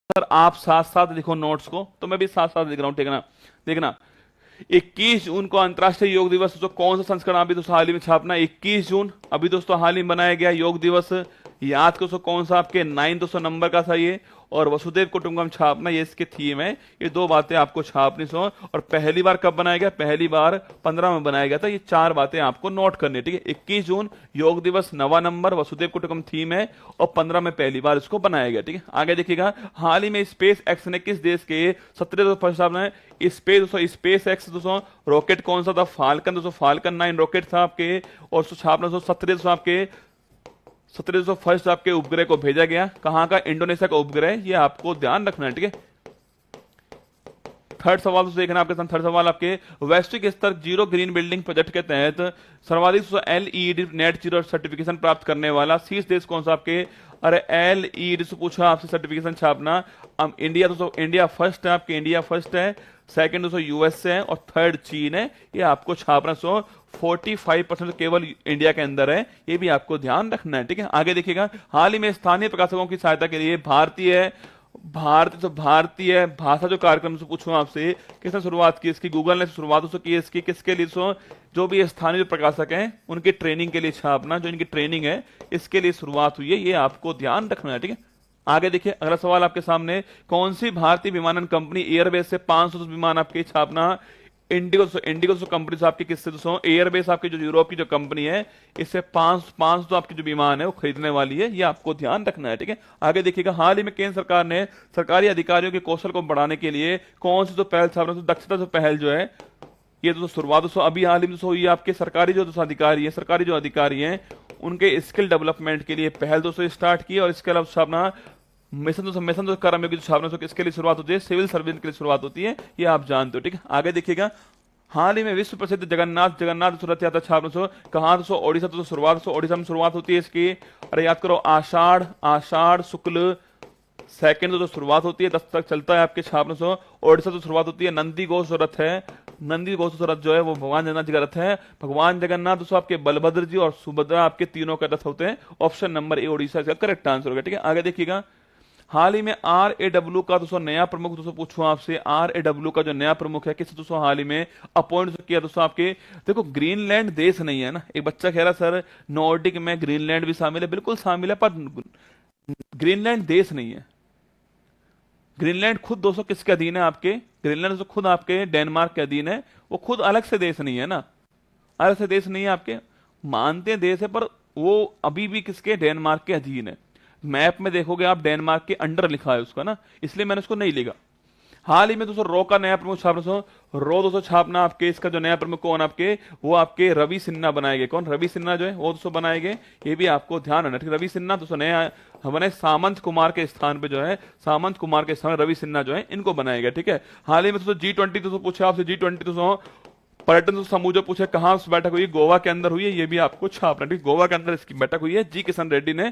Sir आप साथ साथ लिखो नोट्स को, तो मैं भी साथ साथ लिख रहा हूं, ठीक है ना। देखना 21 जून को अंतर्राष्ट्रीय योग दिवस, दोस्तों कौन सा संस्करण अभी दोस्तों हाल ही में छापना, 21 जून अभी दोस्तों हाल ही में बनाया गया योग दिवस। याद करो दोस्तों कौन सा आपके 9 दोस्तों नंबर का था ये, और वसुदेव कुटुंबकम छापना, ये इसके थीम है। ये दो बातें आपको छापनी सो, और पहली बार कब बनाया गया, पहली बार 15 में बनाया गया था। ये चार बातें आपको नोट करनी है, ठीक है। 21 जून योग दिवस, नवा नंबर, वसुदेव कुटुंबकम थीम है, और 15 में पहली बार इसको बनाया गया, ठीक है। आगे देखिएगा, हाल ही में स्पेस एक्स ने किस देश के 17 दोस्तों स्पेस एक्स दोस्तों रॉकेट कौन सा था, फाल्कन दोस्तों, फाल्कन 9 रॉकेट था आपके, और छापना दोस्तों 17 फर्स्ट आपके उपग्रह को भेजा गया, कहां का, इंडोनेशिया का उपग्रह, ये आपको ध्यान रखना है, ठीक है। थर्ड सवाल तो देखना आपके साथ, थर्ड सवाल आपके वैश्विक स्तर जीरो ग्रीन बिल्डिंग प्रोजेक्ट के तहत सर्वाधिक एलईडी नेट जीरो सर्टिफिकेशन प्राप्त करने वाला शीर्ष देश कौन सा आपके, अरे एलईडी से पूछा आपसे सर्टिफिकेशन छापना। इंडिया दोस्तों, इंडिया फर्स्ट है आपके, इंडिया फर्स्ट है, सेकंड दोस्तों यूएसए है, और थर्ड चीन है। ये आपको छापना 45% केवल इंडिया के अंदर है, ये भी आपको ध्यान रखना है, ठीक है। आगे देखिएगा, हाल ही में स्थानीय प्रकाशकों की सहायता के लिए भारतीय भाषा जो कार्यक्रम से पूछूं आपसे, किसने शुरुआत की इसकी, गूगल ने शुरुआत उसको की इसकी, किसके लिए, जो भी स्थानीय प्रकाशक हैं उनकी ट्रेनिंग के लिए छापना, जो इनकी ट्रेनिंग है इसके लिए शुरुआत हुई है, ये आपको ध्यान रखना है, ठीक है। आगे देखिए अगला सवाल आपके सामने, कौन सी भारतीय विमानन कंपनी एयरबेस से 500 विमान आपके छापना, इंडिगो कंपनी से आपकी, किससे दोस्तों, एयरबेस आपकी जो यूरोप की जो कंपनी है, इससे 500 आपकी जो विमान है वो खरीदने वाली है, ये आपको ध्यान रखना है, ठीक है। आगे देखिएगा, हाल ही में केंद्र सरकार ने सरकारी अधिकारियों के कौशल को बढ़ाने के लिए कौन सी जो पहल छापना, दक्षता जो पहल जो है, ये दोस्तों शुरुआत दोस्तों अभी हाल ही में दोस्तों ये आपके सरकारी जो दोस्तों अधिकारी है, सरकारी जो अधिकारी हैं उनके स्किल डेवलपमेंट के लिए पहल दोस्तों स्टार्ट की, और इसके अलावा छापना मिशन जो कर्मयोगी छापना इसके लिए शुरुआत होती है, सिविल सर्विस के लिए शुरुआत होती है, ये आप जानते हो, ठीक है। आगे देखिएगा, हाल ही में विश्व प्रसिद्ध जगन्नाथ रथ यात्रा छापना कहां दोस्तों, ओडिशा दोस्तों शुरुआत, ओडिशा में शुरुआत होती है इसकी, अरे याद करो, आषाढ़ शुक्ल सेकंड दोस्तों शुरुआत होती है, 10 तक चलता है आपके छापना ओडिशा तो शुरुआत होती है। नंदी घोष रथ है, नंदी घोष रथ जो है वो भगवान जगन्नाथ जी का रथ है, भगवान जगन्नाथ दोस्तों आपके बलभद्र जी और सुभद्रा आपके तीनों का रथ होते हैं। ऑप्शन नंबर ए ओडिशा इसका करेक्ट आंसर होगा, ठीक है। आगे देखिएगा, हाल ही में RAW का दोस्तों नया प्रमुख दोस्तों पूछूं आपसे, RAW का जो नया प्रमुख है किस दोस्तों हाल ही में अपॉइंट किया दोस्तों आपके, देखो ग्रीनलैंड देश नहीं है ना, एक बच्चा कह रहा सर नॉर्डिक में ग्रीनलैंड भी शामिल है, बिल्कुल शामिल है, पर ग्रीनलैंड देश नहीं है। ग्रीनलैंड खुद दोस्तों किसके अधीन है आपके, ग्रीनलैंड तो खुद आपके डेनमार्क के अधीन है, वो खुद अलग से देश नहीं है ना, अलग से देश नहीं है आपके, मानते हैं देश है, पर वो अभी भी किसके, डेनमार्क के अधीन है। मैप में देखोगे आप डेनमार्क के अंडर लिखा है उसका ना, इसलिए मैंने उसको नहीं लिखा। हाल ही में दोस्तों रो का नया प्रमुख छापना, रो दोस्तों छापना आपके, इसका जो नया प्रमुख कौन आपके, वो आपके रवि सिन्हा बनाए गए, कौन, रवि सिन्हा जो है वो दोस्तों बनाए गए, ये भी आपको ध्यान रखना, रवि सिन्हा दोस्तों नया हमारे सामंत कुमार के स्थान पे जो है, सामंत कुमार के स्थान रवि सिन्हा जो है इनको बनाया गया, ठीक है। हाल ही में दोस्तों G20 दोस्तों पूछा आपसे, G20 दोस्तों पर्यटन समूह जो पूछे कहां बैठक हुई, गोवा के अंदर हुई है, ये भी आपको छापना, ठीक, गोवा के अंदर इसकी बैठक हुई है, जी किशन रेड्डी ने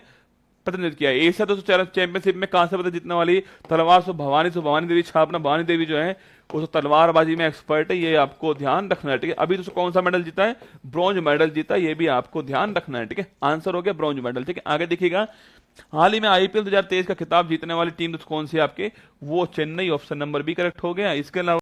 प्रतिनिधित्व किया। एशिया दोस्तों चैंपियनशिप में कांस्य पदक जीतने वाली तलवार भवानी देवी छापना, भवानी देवी जो है वो तो तलवारबाजी में एक्सपर्ट है, ये आपको ध्यान रखना है, ठीक है। अभी दोस्तों कौन सा मेडल जीता है, ब्रॉन्ज मेडल जीता है, ये भी आपको ध्यान रखना है, ठीक है। आंसर हो गया ब्रॉन्ज मेडल, ठीक है। आगे देखिएगा, हाल ही में IPL 2023 का खिताब जीतने वाली टीम दोस्तों कौन सी है आपके, वो Chennai, option number B correct हो गया। इसके अलावा